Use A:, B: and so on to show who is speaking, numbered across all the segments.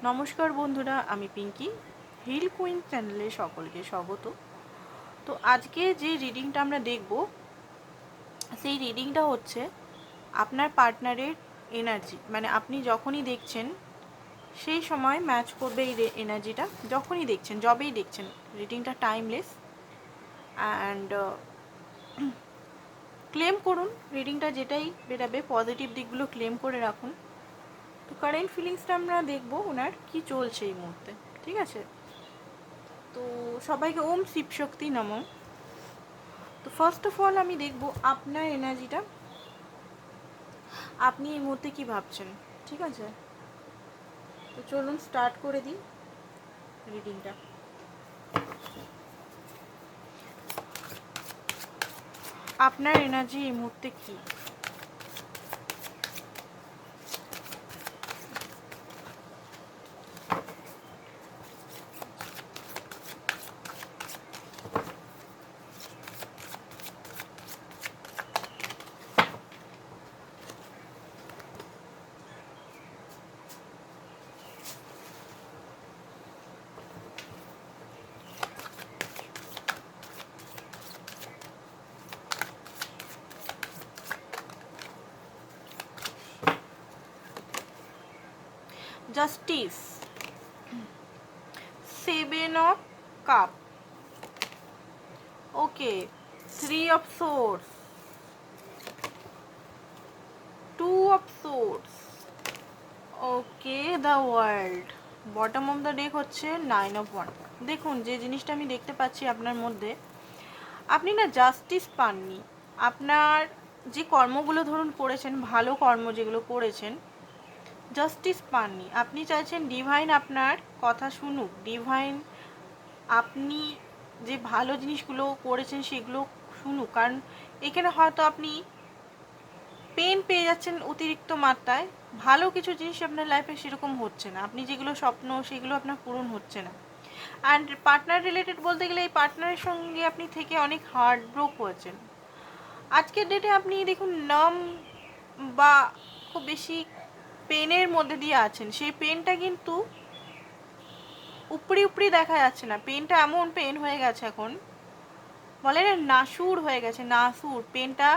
A: নমস্কার বন্ধুরা, আমি পিঙ্কি। হিল কুইন চ্যানেলে সকলকে স্বাগত। তো আজকে যে রিডিংটা আমরা দেখব, সেই রিডিংটা হচ্ছে আপনার পার্টনারের এনার্জি। মানে আপনি যখনই দেখছেন সেই সময় ম্যাচ করবে এই এনার্জিটা। যখনই দেখছেন, যবেই দেখছেন, রিডিংটা টাইমলেস। অ্যান্ড ক্লেম করুন, রিডিংটা যেটাই বেরাবে পজিটিভ দিকগুলো ক্লেম করে রাখুন। তো কারেন্ট ফিলিংসটা আমরা দেখব ওনার কি চলছে এই মুহূর্তে, ঠিক আছে? তো সবাইকে ওম শিব শক্তি নমঃ। তো ফার্স্ট অফ অল আমি দেখব আপনার এনার্জিটা, আপনি এই মুহূর্তে কী ভাবছেন, ঠিক আছে? তো চলুন স্টার্ট করে দিই রিডিংটা। আপনার এনার্জি এই মুহূর্তে কী? Justice, seven of cups, okay, three of swords, two of swords, okay, the world. Bottom of the deck হচ্ছে নাইন অফ ওয়ান। দেখুন, যে জিনিসটা আমি দেখতে পাচ্ছি আপনার মধ্যে, আপনি না জাস্টিস পাননি। আপনার যে কর্মগুলো ধরুন করেছেন, ভালো কর্ম যেগুলো করেছেন, জাস্টিস পাননি। আপনি চাইছেন ডিভাইন আপনার কথা শুনুক, ডিভাইন আপনি যে ভালো জিনিসগুলো করেছেন সেগুলো শুনুক। কারণ এখানে হয়তো আপনি পেন পেয়ে যাচ্ছেন অতিরিক্ত মাত্রায়, ভালো কিছু জিনিস আপনার লাইফে সেরকম হচ্ছে না, আপনি যেগুলো স্বপ্ন সেগুলো আপনার পূরণ হচ্ছে না। অ্যান্ড পার্টনার রিলেটেড বলতে গেলে এই পার্টনারের সঙ্গে আপনি থেকে অনেক হার্ট ব্রোক হয়েছেন। আজকের ডেটে আপনি দেখুন নাম বা খুব বেশি পেনের মধ্যে দিয়ে আছেন। সেই পেনটা কিন্তু উপরি উপরি দেখা যাচ্ছে না, পেনটা এমন পেন হয়ে গেছে এখন, বলে না নাসুর হয়ে গেছে, নাসুর পেনটা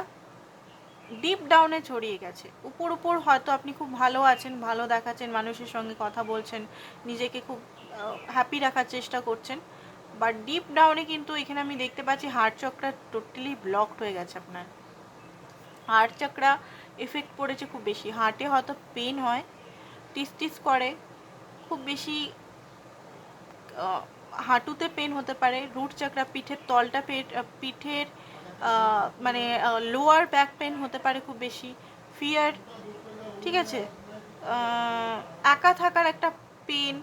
A: ডিপ ডাউনে ছড়িয়ে গেছে। উপর উপর হয়তো আপনি খুব ভালো আছেন, ভালো দেখাচ্ছেন, মানুষের সঙ্গে কথা বলছেন, নিজেকে খুব হ্যাপি রাখার চেষ্টা করছেন, বাট ডিপ ডাউনে কিন্তু এখানে আমি দেখতে পাচ্ছি হার্ট চক্রা টোটালি ব্লকড হয়ে গেছে। আপনার হার্ট চক্রা এফেক্ট পড়েছে খুব বেশি। হার্টে হয়তো পেন হয়, টিস টিস করে খুব বেশি, হাঁটুতে পেন হতে পারে, রুট চক্রা পিঠের তলটা পিঠের মানে লোয়ার ব্যাক পেন হতে পারে খুব বেশি, ফিয়ার, ঠিক আছে, একা থাকার একটা পেন,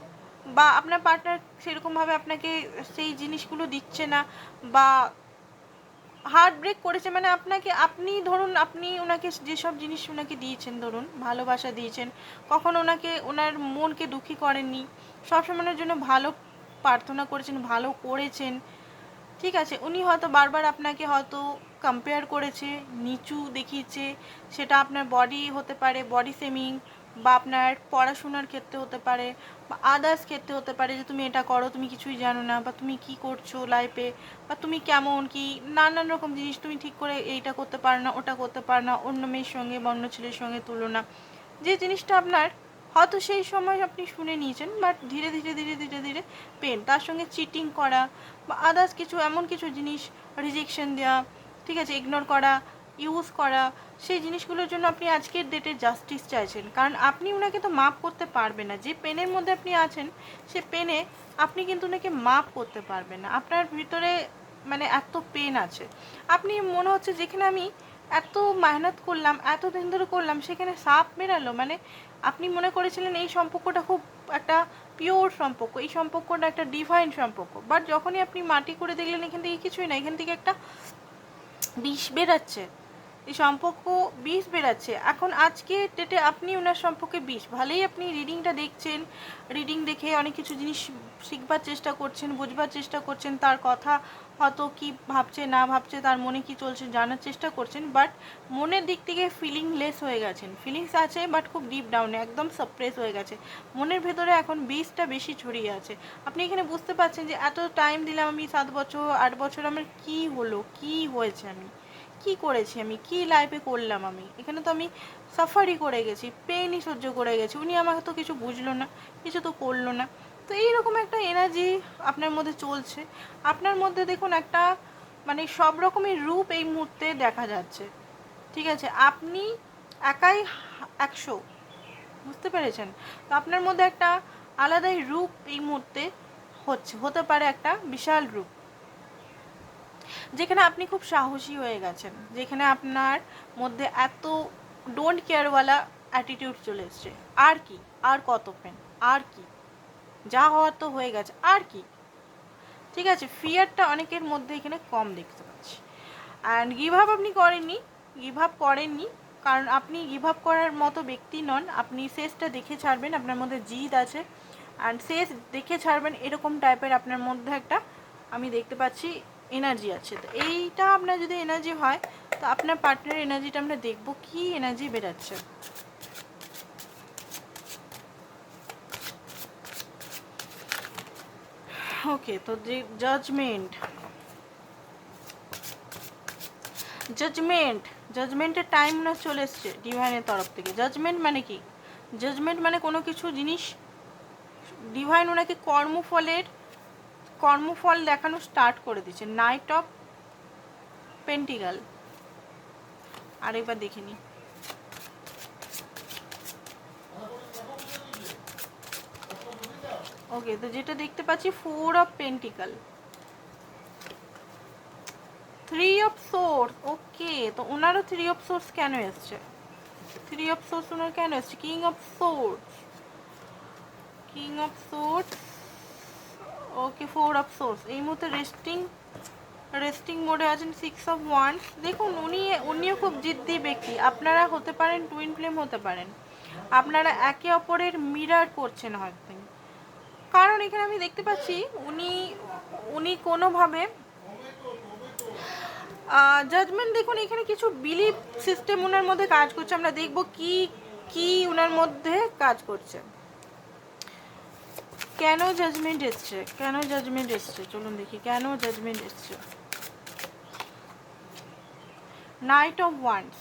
A: বা আপনার পার্টনার সেরকমভাবে আপনাকে সেই জিনিসগুলো দিচ্ছে না, বা হার্ট ব্রেক করেছে। মানে আপনাকে, আপনি ধরুন আপনি ওনাকে যেসব জিনিস ওনাকে দিয়েছেন, ধরুন ভালোবাসা দিয়েছেন, কখনো ওনাকে ওনার মনকে দুঃখী করেননি, সবসময়ের জন্য ভালো প্রার্থনা করেছেন, ভালো করেছেন, ঠিক আছে। উনি হয়তো বারবার আপনাকে হয়তো কম্পেয়ার করেছে, নিচু দেখিয়েছে, সেটা আপনার বডি হতে পারে, বডি শেমিং, বা আপনার পড়াশোনার ক্ষেত্রে হতে পারে, বা আদার্স ক্ষেত্রে হতে পারে, যে তুমি এটা করো, তুমি কিছুই জানো না, বা তুমি কি করছো লাইফে, বা তুমি কেমন কি, নানান রকম জিনিস, তুমি ঠিক করে এইটা করতে পারো না, ওটা করতে পারো না, অন্য মেয়ের সঙ্গে বা অন্য ছেলের সঙ্গে তুলনা, যে জিনিসটা আপনার হয়তো সেই সময় আপনি শুনে নিয়েছেন, বাট ধীরে ধীরে ধীরে ধীরে ধীরে পেন, তার সঙ্গে চিটিং করা বা আদার্স কিছু এমন কিছু জিনিস, রিজেকশন দেওয়া, ঠিক আছে, ইগনোর করা, ইউজ করা, সেই জিনিসগুলোর জন্য আপনি আজকের ডেটে জাস্টিস চাইছেন। কারণ আপনি ওনাকে তো মাপ করতে পারবেন না, যে পেনের মধ্যে আপনি আছেন সে পেনে আপনি কিন্তু ওনাকে মাপ করতে পারবেন না। আপনার ভিতরে মানে এত পেন আছে, আপনি মনে হচ্ছে যেখানে আমি এত মেহনত করলাম, এত দিন ধরে করলাম, সেখানে সাপ বেরালো। মানে আপনি মনে করেছিলেন এই সম্পর্কটা খুব একটা পিওর সম্পর্ক, এই সম্পর্কটা একটা ডিভাইন সম্পর্ক, বাট যখনই আপনি মাটি করে দেখলেন এখান থেকে কিছুই না, এখান থেকে একটা বিষ বেরাচ্ছে, এই সম্পর্ক 20 বেরাচ্ছে এখন আজকে ডেটে আপনি ওনার সম্পর্কে 20, ভালোই আপনি রিডিংটা দেখছেন, রিডিং দেখে অনেক কিছু জিনিস শিখবার চেষ্টা করছেন, বুঝবার চেষ্টা করছেন, তার কথা হয়তো কি ভাবছে না ভাবছে, তার মনে কি চলছে জানার চেষ্টা করছেন, বাট মনের দিক থেকে ফিলিংলেস হয়ে গেছেন। ফিলিংস আছে বাট খুব ডিপ ডাউনে একদম সাপ্রেস হয়ে গেছে, মনের ভেতরে এখন 20টা বেশি ছড়িয়ে আছে। আপনি এখানে বুঝতে পারছেন যে এত টাইম দিলাম আমি, 7 বছর 8 বছর, আমার কি হলো, কি হয়েছে, আমি কি করেছি, আমি কি লাইফে করলাম, আমি এখানে তো আমি সাফারই করে গেছি, পেইনই সহ্য করে গেছি, উনি আমাকে তো কিছু বুঝলো না, কিছু তো করলো না। তো এইরকম একটা এনার্জি আপনার মধ্যে চলছে। আপনার মধ্যে দেখুন একটা মানে সব রকমের রূপ এই মুহূর্তে দেখা যাচ্ছে, ঠিক আছে, আপনি একাই 100, বুঝতে পেরেছেন? তো আপনার মধ্যে একটা আলাদাই রূপ এই মুহূর্তে হতে পারে একটা বিশাল রূপ, যেখানে আপনি খুব সাহসী হয়ে গেছেন, যেখানে আপনার মধ্যে এত ডোন্ট কেয়ারওয়ালা অ্যাটিটিউড চলে এসছে। আর কি, আর কত পেন, আর কি, যা হওয়ার তো হয়ে গেছে, আর কি, ঠিক আছে। ফিয়ারটা অনেকের মধ্যে এখানে কম দেখতে পাচ্ছি। অ্যান্ড গিভ আপ আপনি করেননি, গিভ আপ করেননি, কারণ আপনি গিভ আপ করার মতো ব্যক্তি নন। আপনি শেষটা দেখে ছাড়বেন, আপনার মধ্যে জিদ আছে, অ্যান্ড শেষ দেখে ছাড়বেন এরকম টাইপের আপনার মধ্যে একটা আমি দেখতে পাচ্ছি এনার্জি আছে। তো এইটা আপনার যদি এনার্জি হয়, তো আপনার পার্টনারের এনার্জিটা আমরা দেখবো কি এনার্জি বেরাচ্ছে। ওকে, তো জাজমেন্ট, জাজমেন্টের টাইম না চলে এসছে ডিভাইনের তরফ থেকে। জাজমেন্ট মানে কি? জাজমেন্ট মানে কোনো কিছু জিনিস ডিভাইন ওনাকে কর্মফল দেখানো স্টার্ট করে দিচ্ছে। নাইট অফ পেন্টিকাল, আরেকবার দেখে নি। ওকে, তো যেটা দেখতে পাচ্ছি 4 অফ পেন্টিকাল, 3 অফ সোর্স। ওকে, তো ওনারও 3 অফ সোর্স কেন এসছে? 3 অফ সোর্স ওনার কেন এসছে? King of swords, king of swords, okay 4 of swords. এই মুহূর্তে রেস্টিং মোডে আছেন। 6 অফ ওয়ান্স, দেখুন উনিও খুব জিদ্দি ব্যক্তি। আপনারা হতে পারেন টুইন ফ্লেম, হতে পারেন আপনারা একে অপরের মিরার করছেন হয়তো, কারণ এখানে আমি দেখতে পাচ্ছি উনি কোনোভাবে জাজমেন্ট, দেখুন এখানে কিছু বিলিভ সিস্টেম ওনার মধ্যে কাজ করছে। আমরা দেখব কি কি ওনার মধ্যে কাজ করছে, কেন জাজমেন্ট এসছে, কেন জাজমেন্ট এসছে, চলুন দেখি কেন জাজমেন্ট এসছে। নাইট অফ ওয়ান্স,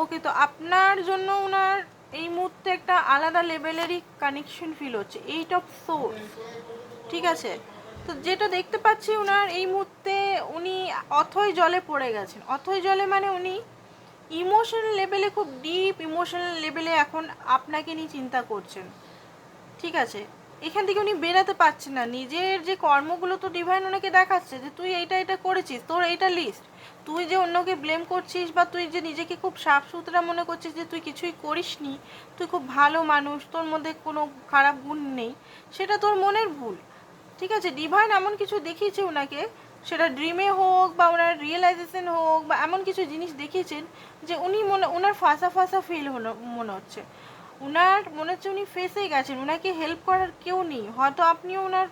A: ওকে, তো আপনার জন্য ওনার এই মুহূর্তে একটা আলাদা লেভেলেরই কানেকশন ফিল হচ্ছে। 8 অফ সোর্স, ঠিক আছে, তো যেটা দেখতে পাচ্ছি ওনার এই মুহূর্তে উনি অথই জলে পড়ে গেছেন। অথই জলে মানে উনি ইমোশনাল লেভেলে, খুব ডিপ ইমোশনাল লেভেলে এখন আপনাকে নিয়ে চিন্তা করছেন, ঠিক আছে। এখান থেকে উনি বেরাতে পারছেন না। নিজের যে কর্মগুলো তো ডিভাইন ওনাকে দেখাচ্ছে যে তুই এটা করেছিস, তোর এইটা লিস্ট, তুই যে অন্যকে ব্লেম করছিস বা তুই যে নিজেকে খুব সাফ সুতরা মনে করছিস যে তুই কিছুই করিসনি, তুই খুব ভালো মানুষ, তোর মধ্যে কোনো খারাপ গুণ নেই, সেটা তোর মনের ভুল, ঠিক আছে। ডিভাইন এমন কিছু দেখিয়েছে ওনাকে, সেটা ড্রিমে হোক বা ওনার রিয়েলাইজেশন হোক বা এমন কিছু জিনিস দেখিয়েছেন যে উনি ওনার ফাঁসা ফিল মনে হচ্ছে। ওনার মনে হচ্ছে উনি ফেসে গেছেন, ওনাকে হেল্প করার কেউ নেই। হয়তো আপনিও ওনার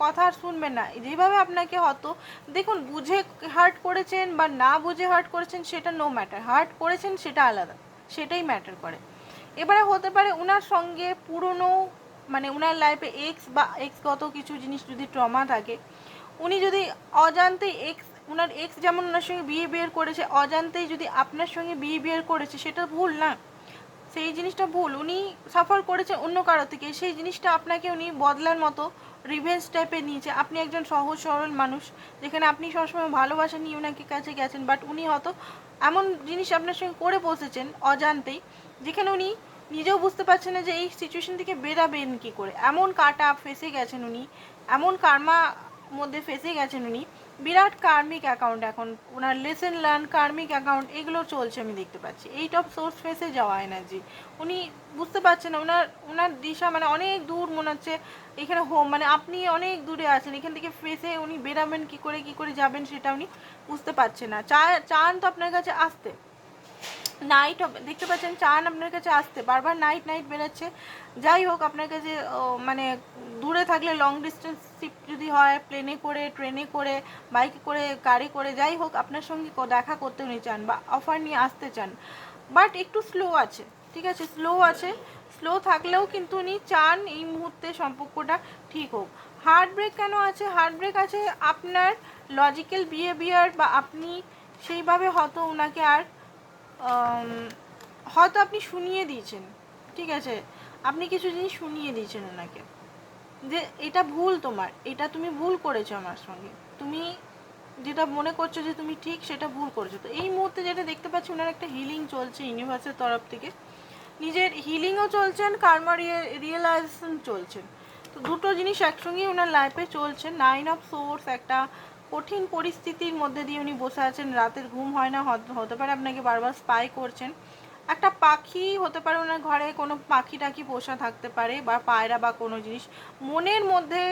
A: কথা আর শুনবেন না, যেভাবে আপনাকে হয়তো দেখুন বুঝে হার্ট করেছেন বা না বুঝে হার্ট করেছেন সেটা নো ম্যাটার, হার্ট করেছেন সেটা আলাদা, সেটাই ম্যাটার করে। এবারে হতে পারে ওনার সঙ্গে পুরনো মানে ওনার লাইফে এক্সগত কিছু জিনিস যদি ট্রমা থাকে, উনি যদি অজান্তেই ওনার এক্স যেমন ওনার সঙ্গে বিহেভিয়ার করেছে, অজান্তেই যদি আপনার সঙ্গে বিহেভিয়ার করেছে, সেটা ভুল না, সেই জিনিসটা ভুল। উনি সাফার করেছে অন্য কারো থেকে, সেই জিনিসটা আপনাকে উনি বদলার মতো রিভেঞ্জ টাইপের নিয়েছে। আপনি একজন সহজ সরল মানুষ, যেখানে আপনি সবসময় ভালোবাসা নিয়ে ওনাকে কাছে গেছেন, বাট উনি হয়তো এমন জিনিস আপনার সঙ্গে করে বসেছেন অজান্তেই, যেখানে উনি নিজেও বুঝতে পারছেন না যে এই সিচুয়েশন থেকে বেরাবেন কী করে। এমন কাটা ফেসে গেছেন উনি, এমন কার্মা মধ্যে ফেসে গেছেন উনি, বিরাট কার্মিক অ্যাকাউন্ট, এখন ওনার লেসেন লার্ন কার্মিক অ্যাকাউন্ট এগুলো চলছে আমি দেখতে পাচ্ছি। এইট অফ সোর্স ফেসে যাওয়া এনার্জি, উনি বুঝতে পারছেন না ওনার ওনার দিশা মানে অনেক দূর মনে হচ্ছে এখানে হোম, মানে আপনি অনেক দূরে আছেন, এখান থেকে ফেসে উনি বেরাবেন কী করে যাবেন সেটা উনি বুঝতে পারছেন না। চান তো আপনার কাছে আসতে, নাইট দেখতে পাচ্ছেন চান আপনার কাছে আসতে, বারবার নাইট বেরোচ্ছে। যাই হোক আপনার কাছে মানে দূরে থাকলে লং ডিস্টেন্স শিফট যদি হয়, প্লেনে করে, ট্রেনে করে, বাইকে করে, গাড়ি করে, যাই হোক আপনার সঙ্গে দেখা করতে উনি চান বা অফার নিয়ে আসতে চান, বাট একটু স্লো আছে, ঠিক আছে, স্লো থাকলেও কিন্তু উনি চান এই মুহূর্তে সম্পর্কটা ঠিক হোক। হার্ট ব্রেক কেন আছে? হার্ট ব্রেক আছে আপনার লজিক্যাল বিহেভিয়ার, বা আপনি সেইভাবে হয়তো ওনাকে আর হয়তো আপনি শুনিয়ে দিয়েছেন, ঠিক আছে, আপনি কিছু জিনিস শুনিয়ে দিয়েছেন ওনাকে যে এটা ভুল, তোমার এটা তুমি ভুল করেছো আমার সঙ্গে, তুমি যেটা মনে করছো যে তুমি ঠিক সেটা ভুল করেছো। তো এই মুহূর্তে যেটা দেখতে পাচ্ছি ওনার একটা হিলিং চলছে ইউনিভার্সের তরফ থেকে, নিজের হিলিংও চলছেন, কার্মা রিয়েলাইজেশন চলছেন। তো দুটো জিনিস একসঙ্গেই ওনার লাইফে চলছে। 9 অফ সোর্স, একটা কঠিন পরিস্থিতির মধ্যে দিয়ে উনি বসে আছেন, রাতের ঘুম হয় না, হতে পারে আপনাকে বারবার স্পাই করছেন, একটা পাখি হতে পারে ওনার ঘরে, কোনো পাখি টাখি পোষা থাকতে পারে বা পায়রা বা কোনো জিনিস, মনের মধ্যে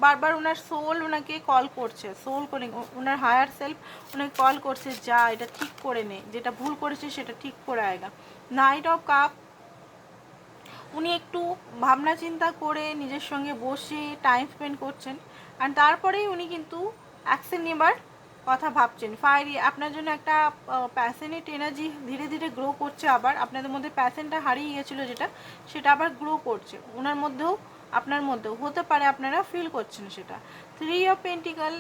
A: বারবার ওনার সোল ওনাকে কল করছে, সোল করে ওনার হায়ার সেলফ ওনাকে কল করছে, যা এটা ঠিক করে নে, যেটা ভুল করেছে সেটা ঠিক করে আয়গা। নাইট অফ কাপ, উনি একটু ভাবনা চিন্তা করে নিজের সঙ্গে বসে টাইম স্পেন্ড করছেন, আর তারপরেই উনি কিন্তু অ্যাকশন নেবার কথা ভাবছেন। ফায়ারি আপনার জন্য একটা প্যাশনেট এনার্জি ধীরে ধীরে গ্রো করছে, আবার আপনাদের মধ্যে প্যাশনটা হারিয়ে গিয়েছিলো যেটা, সেটা আবার গ্রো করছে ওনার মধ্যেও, আপনার মধ্যেও হতে পারে, আপনারা ফিল করছেন সেটা। 3 অফ পেন্টিকাল,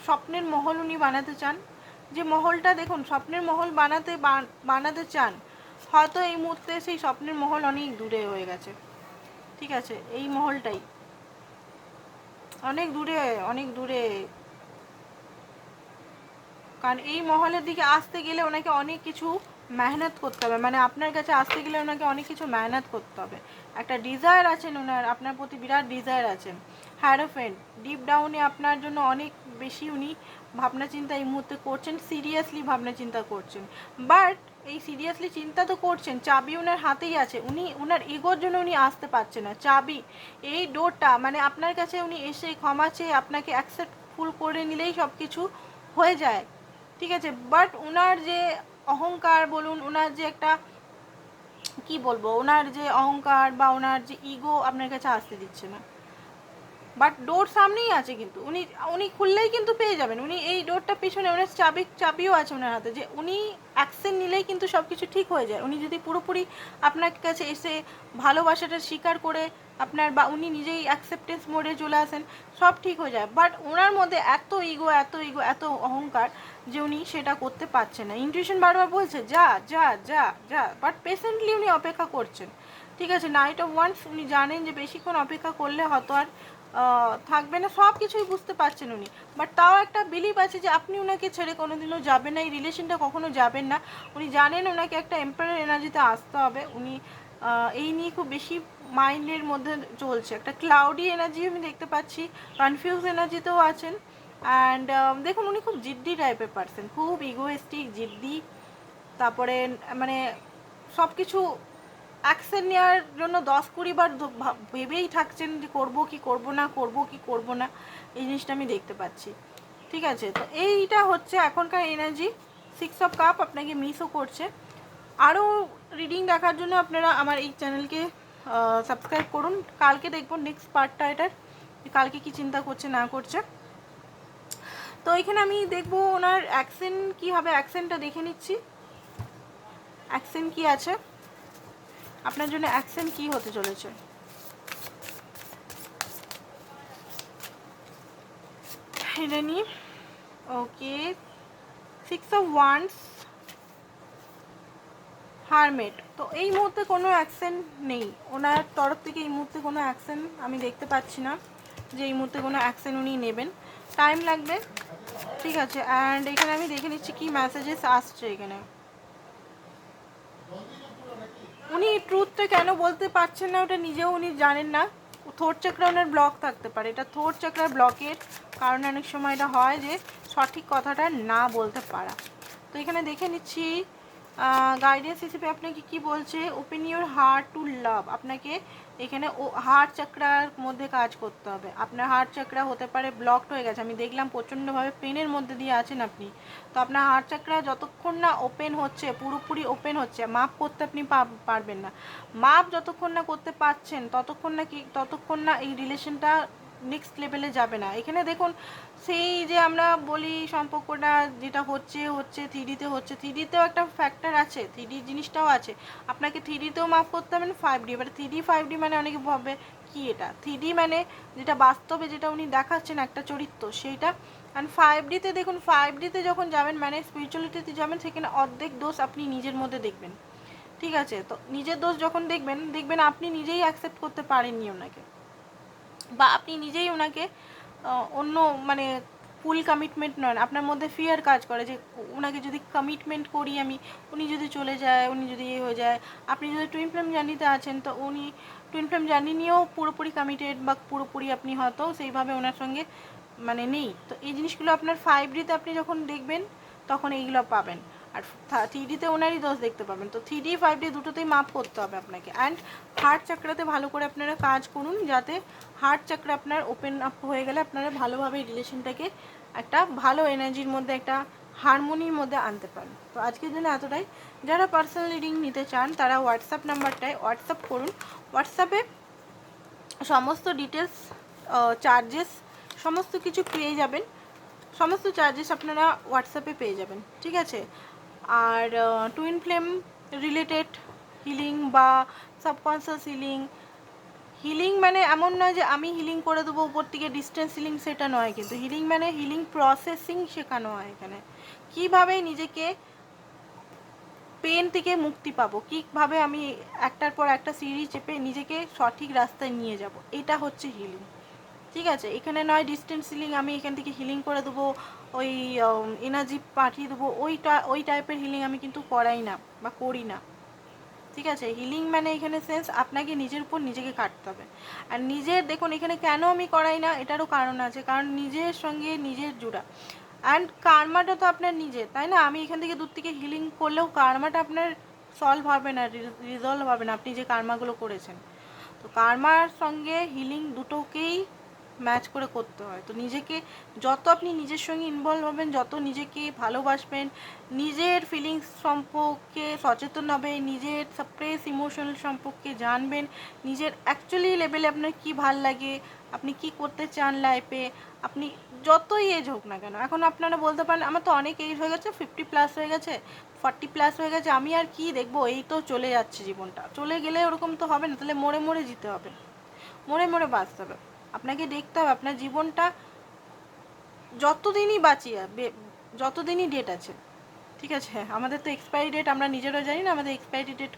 A: স্বপ্নের মহল উনি বানাতে চান, যে মহলটা দেখুন স্বপ্নের মহল বানাতে চান, হয়তো এই মুহূর্তে সেই স্বপ্নের মহল অনেক দূরে হয়ে গেছে, ঠিক আছে, এই মহলটাই অনেক দূরে, কারণ এই মহলের দিকে আসতে গেলে ওনাকে অনেক কিছু মেহনত করতে হবে, মানে আপনার কাছে আসতে গেলে ওনাকে অনেক কিছু মেহনত করতে হবে। একটা ডিজায়ার আছেন ওনার, আপনার প্রতি বিরাট ডিজায়ার আছেন। হ্যারোফেন্ট, ডিপ ডাউনে আপনার জন্য অনেক বেশি উনি ভাবনা চিন্তা এই মুহূর্তে করছেন, সিরিয়াসলি ভাবনা চিন্তা করছেন, বাট এই সিরিয়াসলি চিন্তা তো করছেন, চাবি ওনার হাতেই আছে, উনি ওনার ইগোর জন্য উনি আসতে পারছে না, চাবি এই ডোরটা, মানে আপনার কাছে উনি এসে ক্ষমা চেয়ে আপনাকে অ্যাকসেপ্টফুল করে নিলেই সব কিছু হয়ে যায়, ঠিক আছে, বাট ওনার যে অহংকার বলুন, ওনার যে একটা কি বলবো, ওনার যে অহংকার বা ওনার যে ইগো আপনার কাছে আসতে দিচ্ছে না, বাট ডোর সামনেই আছে, কিন্তু উনি উনি খুললেই কিন্তু পেয়ে যাবেন, উনি এই ডোরটা পিছনে ওনার চাবিও আছে ওনার হাতে, যে উনি অ্যাকশন নিলেই কিন্তু সব কিছু ঠিক হয়ে যায়, উনি যদি পুরোপুরি আপনার কাছে এসে ভালোবাসাটা স্বীকার করে আপনার, বা উনি নিজেই অ্যাকসেপ্টেন্স মোডে চলে আসেন, সব ঠিক হয়ে যায়, বাট ওনার মধ্যে এত ইগো এত অহংকার যে উনি সেটা করতে পারছেন না। ইনটিউশন বারবার বলছে যা যা যা যা, বাট পেশেন্টলি উনি অপেক্ষা করছেন, ঠিক আছে। নাইট অফ ওয়ান্স, উনি জানেন যে বেশিক্ষণ অপেক্ষা করলে হয়তো আর থাকবে না, সব কিছুই বুঝতে পারছেন উনি, বাট তাও একটা বিলিভ আছে যে আপনি ওনাকে ছেড়ে কোনোদিনও যাবেন না, এই রিলেশনটা কখনো যাবেন না, উনি জানেন ওনাকে একটা এম্পায়ার এনার্জিতে আসতে হবে, উনি এই নিয়ে খুব বেশি মাইন্ডের মধ্যে চলছে, একটা ক্লাউডি এনার্জি আমি দেখতে পাচ্ছি, কনফিউজ এনার্জিতেও আছেন, অ্যান্ড দেখুন উনি খুব জিদ্দি টাইপের পারসন, খুব ইগোয়েস্টিক, জিদ্দি, তারপরে মানে সব কিছু অ্যাকশন নেওয়ার জন্য 10-20 বার ভেবেই থাকছেন যে করবো কি করবো না, এই জিনিসটা আমি দেখতে পাচ্ছি, ঠিক আছে। তো এইটা হচ্ছে এখনকার এনার্জি। 6 অফ কাপ আপনাকে মিসও করছে। আরও রিডিং দেখার জন্য আপনারা আমার এই চ্যানেলকে সাবস্ক্রাইব করুন, কালকে দেখবো নেক্সট পার্টটা এটার, কালকে কি চিন্তা করছে না করছে। তো এখানে আমি দেখবো ওনার অ্যাকশন কি হবে, অ্যাকশনটা দেখে নিচ্ছি, অ্যাকশন কি আছে আপনার জন্য, অ্যাকশন কি হতে চলেছে। এটা নিয়ে ওকে, 6 অফ ওয়ান্স, হারমেট। তো এই মুহূর্তে কোনো অ্যাকশন নেই ওনার তরফ থেকে, এই মুহূর্তে কোনো অ্যাকশন আমি দেখতে পাচ্ছি না যে এই মুহূর্তে কোনো অ্যাকশন উনি নেবেন, টাইম লাগবে, ঠিক আছে। অ্যান্ড এখানে আমি দেখে নিচ্ছি কি মেসেজেস আসছে। এখানে উনি ট্রুথটা কেন বলতে পারছেন না ওটা নিজেও উনি জানেন না, থ্রোট চাকরা ওনার ব্লক থাকতে পারে, এটা থ্রোট চাকরার ব্লকের কারণে অনেক সময় এটা হয় যে সঠিক কথাটা না বলতে পারা। তো এখানে দেখে নিচ্ছি গাইডেন্স হিসেবে আপনাকে কি বলছে, ওপেন ইউর হার্ট টু লাভ। আপনাকে এখানে হার্ট চাকরার মধ্যে কাজ করতে হবে। আপনার হার্ট চাকরা হতে পারে ব্লকড হয়ে গেছে, আমি দেখলাম প্রচণ্ডভাবে পেনের মধ্যে দিয়ে আছেন আপনি। তো আপনার হার্ট চাকরা যতক্ষণ না ওপেন হচ্ছে, পুরোপুরি ওপেন হচ্ছে, মাপ করতে আপনি পারবেন না। মাপ যতক্ষণ না করতে পারছেন ততক্ষণ না এই রিলেশনটা নেক্সট লেভেলে যাবে না। এখানে দেখুন, সেই যে আমরা বলি সম্পর্কটা যেটা হচ্ছে থ্রিডিতে হচ্ছে, থ্রিডিতেও একটা ফ্যাক্টর আছে, থ্রিডি জিনিসটাও আছে। আপনাকে থ্রিডিতেও মাপ করতে হবে না 5D। এবার 3D 5D মানে অনেকে ভাবে কি এটা, 3D মানে যেটা বাস্তবে যেটা উনি দেখাচ্ছেন একটা চরিত্র সেইটা। অ্যান্ড 5Dতে দেখুন, 5Dতে যখন যাবেন মানে স্পিরিচুয়ালিটিতে যাবেন, সেখানে অর্ধেক দোষ আপনি নিজের মধ্যে দেখবেন। ঠিক আছে, তো নিজের দোষ যখন দেখবেন আপনি নিজেই অ্যাকসেপ্ট করতে পারেননি ওনাকে, বা আপনি নিজেই ওনাকে অন্য মানে ফুল কমিটমেন্ট নন, আপনার মধ্যে ফিয়ার কাজ করে যে ওনাকে যদি কমিটমেন্ট করি আমি, উনি যদি চলে যায়, উনি যদি হয়ে যায়। আপনি যদি টুইন ফ্লেম জার্নিতে আছেন তো উনি টুইন ফ্লেম জার্নি নিয়েও পুরোপুরি কমিটেড বা পুরোপুরি আপনি হয়তো সেইভাবে ওনার সঙ্গে মানে নেই। তো এই জিনিসগুলো আপনার 5Dতে আপনি যখন দেখবেন তখন এইগুলো পাবেন। আর 3Dতে ওনারই দোষ দেখতে পাবেন। তো 3D 5D দুটোতেই মাপ করতে হবে আপনাকে। অ্যান্ড হার্ট চাকরাতে ভালো করে আপনারা কাজ করুন, যাতে হার্ট চাকরা আপনার ওপেন আপ হয়ে গেলে আপনারা ভালোভাবে রিলেশনটাকে একটা ভালো এনার্জির মধ্যে, একটা হারমোনির মধ্যে আনতে পারেন। তো আজকের জন্য এতটাই। যারা পার্সোনাল রিডিং নিতে চান তারা হোয়াটসঅ্যাপ নাম্বারটায় হোয়াটসঅ্যাপ করুন। হোয়াটসঅ্যাপে সমস্ত ডিটেলস, চার্জেস সমস্ত কিছু পেয়ে যাবেন, সমস্ত চার্জেস আপনারা হোয়াটসঅ্যাপে পেয়ে যাবেন। ঠিক আছে, আর টুইন ফ্লেম রিলেটেড হিলিং বা সাবকনসিয়াস হিলিং মানে এমন নয় যে আমি হিলিং করে দেবো উপর থেকে ডিস্টেন্স হিলিং, সেটা নয়। কিন্তু হিলিং মানে হিলিং প্রসেসিং শেখানো হয় এখানে, কীভাবে নিজেকে পেন থেকে মুক্তি পাবো, কীভাবে আমি একটার পর একটা সিঁড়ি চেপে নিজেকে সঠিক রাস্তায় নিয়ে যাব, এটা হচ্ছে হিলিং। ঠিক আছে, এখানে নয় ডিস্টেন্স হিলিং, আমি এখান থেকে হিলিং করে দেবো, ওই এনার্জি পাঠিয়ে দেবো, ওই টাইপের হিলিং আমি কিন্তু করাই না বা করি না। ঠিক আছে, হিলিং মানে এখানে সেন্স আপনাকে নিজের উপর নিজেকে কাটতে হবে। আর নিজের দেখুন এখানে কেন আমি করাই না, এটারও কারণ আছে, কারণ নিজের সঙ্গে নিজের জোড়া। অ্যান্ড কার্মাটা তো আপনার নিজের, তাই না? আমি এখান থেকে দূর থেকে হিলিং করলেও কার্মাটা আপনার সলভ হবে না, রিজলভ হবে না, আপনি যে কার্মাগুলো করেছেন। তো কার্মার সঙ্গে হিলিং দুটোকেই ম্যাচ করে করতে হয়। তো নিজেকে যত আপনি নিজের সঙ্গে ইনভলভ হবেন, যত নিজেকে ভালোবাসবেন, নিজের ফিলিংস সম্পর্কে সচেতন হবে, নিজের সাপ্রেস ইমোশনাল সম্পর্কে জানবেন, নিজের অ্যাকচুয়ালি লেভেলে আপনার কী ভাল লাগে, আপনি কি করতে চান লাইফে, আপনি যতই এজ হোক না কেন। এখন আপনারা বলতে পারেন আমার তো অনেক এজ হয়ে গেছে, 50+ হয়ে গেছে, 40+ হয়ে গেছে, আমি আর কি দেখবো, এই তো চলে যাচ্ছে জীবনটা। চলে গেলে ওরকম তো হবে না, তাহলে মরে মরে যেতে হবে, মরে মরে বাঁচতে হবে। আপনাকে দেখতে হবে আপনার জীবনটা যতদিনই বাঁচিয়ে, যতদিনই ডেট আছে। ঠিক আছে, আমাদের তো এক্সপায়ারি ডেট আমরা নিজেরাও জানি না আমাদের এক্সপায়ারি ডেট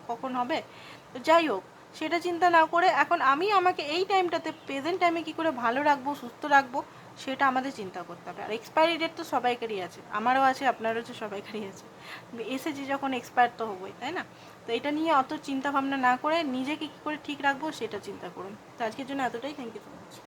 A: কখন হবে। তো যাই হোক, সেটা চিন্তা না করে এখন আমি আমাকে এই টাইমটাতে, প্রেজেন্ট টাইমে কী করে ভালো রাখবো, সুস্থ রাখবো, সেটা আমাদের চিন্তা করতে হবে। আর এক্সপায়ারি ডেট তো সবাইকারই আছে, আমারও আছে, আপনারও আছে, সবাইকারই আছে। এসেছি যখন এক্সপায়ার তো হবোই, তাই না? তো এটা নিয়ে অত চিন্তা ভাবনা না করে নিজেকে কী করে ঠিক রাখবো সেটা চিন্তা করুন। তো আজকের জন্য এতটাই, থ্যাংক ইউ সো মাচ।